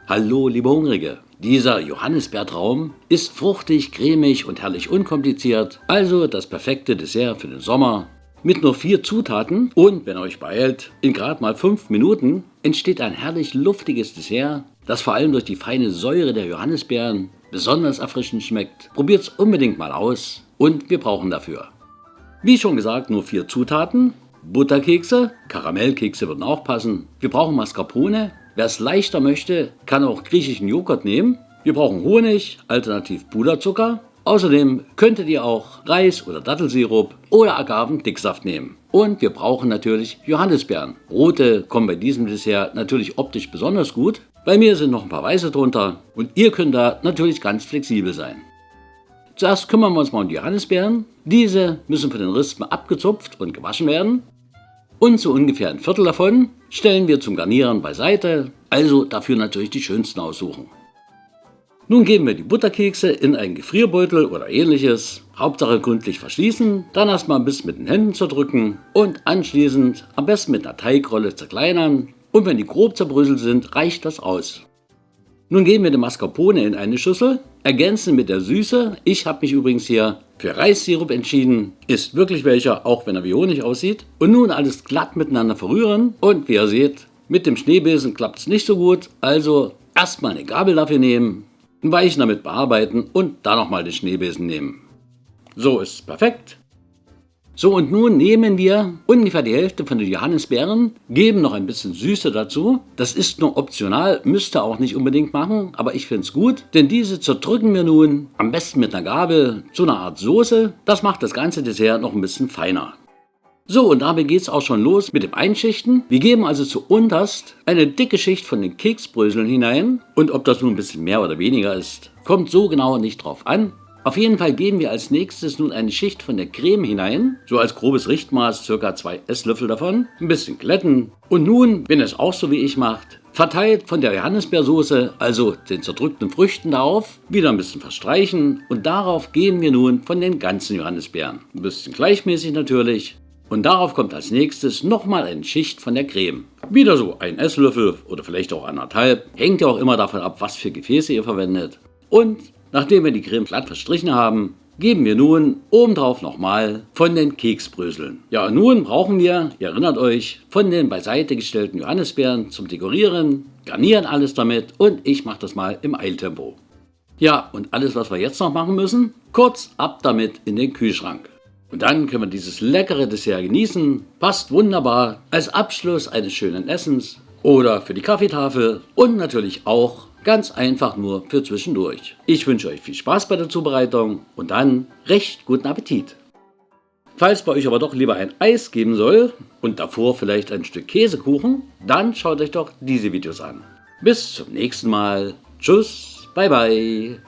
Hallo liebe Hungrige, dieser Johannisbeertraum ist fruchtig, cremig und herrlich unkompliziert, also das perfekte Dessert für den Sommer. Mit nur 4 Zutaten und, wenn ihr euch beeilt, in gerade mal 5 Minuten entsteht ein herrlich luftiges Dessert, das vor allem durch die feine Säure der Johannisbeeren besonders erfrischend schmeckt. Probiert's unbedingt mal aus und wir brauchen dafür, wie schon gesagt, nur 4 Zutaten. Butterkekse, Karamellkekse würden auch passen. Wir brauchen Mascarpone. Wer es leichter möchte, kann auch griechischen Joghurt nehmen. Wir brauchen Honig, alternativ Puderzucker. Außerdem könntet ihr auch Reis- oder Dattelsirup oder Agavendicksaft nehmen. Und wir brauchen natürlich Johannisbeeren. Rote kommen bei diesem Dessert natürlich optisch besonders gut. Bei mir sind noch ein paar weiße drunter und ihr könnt da natürlich ganz flexibel sein. Zuerst kümmern wir uns mal um die Johannisbeeren. Diese müssen von den Rispen abgezupft und gewaschen werden. Und so ungefähr ein Viertel davon stellen wir zum Garnieren beiseite, also dafür natürlich die schönsten aussuchen. Nun geben wir die Butterkekse in einen Gefrierbeutel oder ähnliches, Hauptsache gründlich verschließen, dann erstmal ein bisschen mit den Händen zerdrücken und anschließend am besten mit einer Teigrolle zerkleinern und wenn die grob zerbröselt sind, reicht das aus. Nun geben wir den Mascarpone in eine Schüssel, ergänzen mit der Süße. Ich habe mich übrigens hier für Reissirup entschieden. Ist wirklich welcher, auch wenn er wie Honig aussieht. Und nun alles glatt miteinander verrühren. Und wie ihr seht, mit dem Schneebesen klappt es nicht so gut. Also erstmal eine Gabel dafür nehmen, einen Weichen damit bearbeiten und dann nochmal den Schneebesen nehmen. So ist es perfekt. So, und nun nehmen wir ungefähr die Hälfte von den Johannisbeeren, geben noch ein bisschen Süße dazu. Das ist nur optional, müsst ihr auch nicht unbedingt machen, aber ich finde es gut, denn diese zerdrücken wir nun am besten mit einer Gabel zu einer Art Soße. Das macht das ganze Dessert noch ein bisschen feiner. So, und damit geht es auch schon los mit dem Einschichten. Wir geben also zuunterst eine dicke Schicht von den Keksbröseln hinein. Und ob das nun ein bisschen mehr oder weniger ist, kommt so genau nicht drauf an. Auf jeden Fall geben wir als nächstes nun eine Schicht von der Creme hinein, so als grobes Richtmaß, ca. 2 Esslöffel davon, ein bisschen glätten und nun, wenn ihr es auch so wie ich macht, verteilt von der Johannisbeersoße, also den zerdrückten Früchten darauf, wieder ein bisschen verstreichen und darauf geben wir nun von den ganzen Johannisbeeren. Ein bisschen gleichmäßig natürlich und darauf kommt als nächstes nochmal eine Schicht von der Creme. Wieder so 1 Esslöffel oder vielleicht auch 1,5, hängt ja auch immer davon ab, was für Gefäße ihr verwendet und nachdem wir die Creme glatt verstrichen haben, geben wir nun obendrauf nochmal von den Keksbröseln. Ja, und nun brauchen wir, ihr erinnert euch, von den beiseite gestellten Johannisbeeren zum Dekorieren, garnieren alles damit und ich mache das mal im Eiltempo. Ja, und alles, was wir jetzt noch machen müssen, kurz ab damit in den Kühlschrank. Und dann können wir dieses leckere Dessert genießen, passt wunderbar als Abschluss eines schönen Essens oder für die Kaffeetafel und natürlich auch ganz einfach nur für zwischendurch. Ich wünsche euch viel Spaß bei der Zubereitung und dann recht guten Appetit. Falls bei euch aber doch lieber ein Eis geben soll und davor vielleicht ein Stück Käsekuchen, dann schaut euch doch diese Videos an. Bis zum nächsten Mal. Tschüss, bye bye.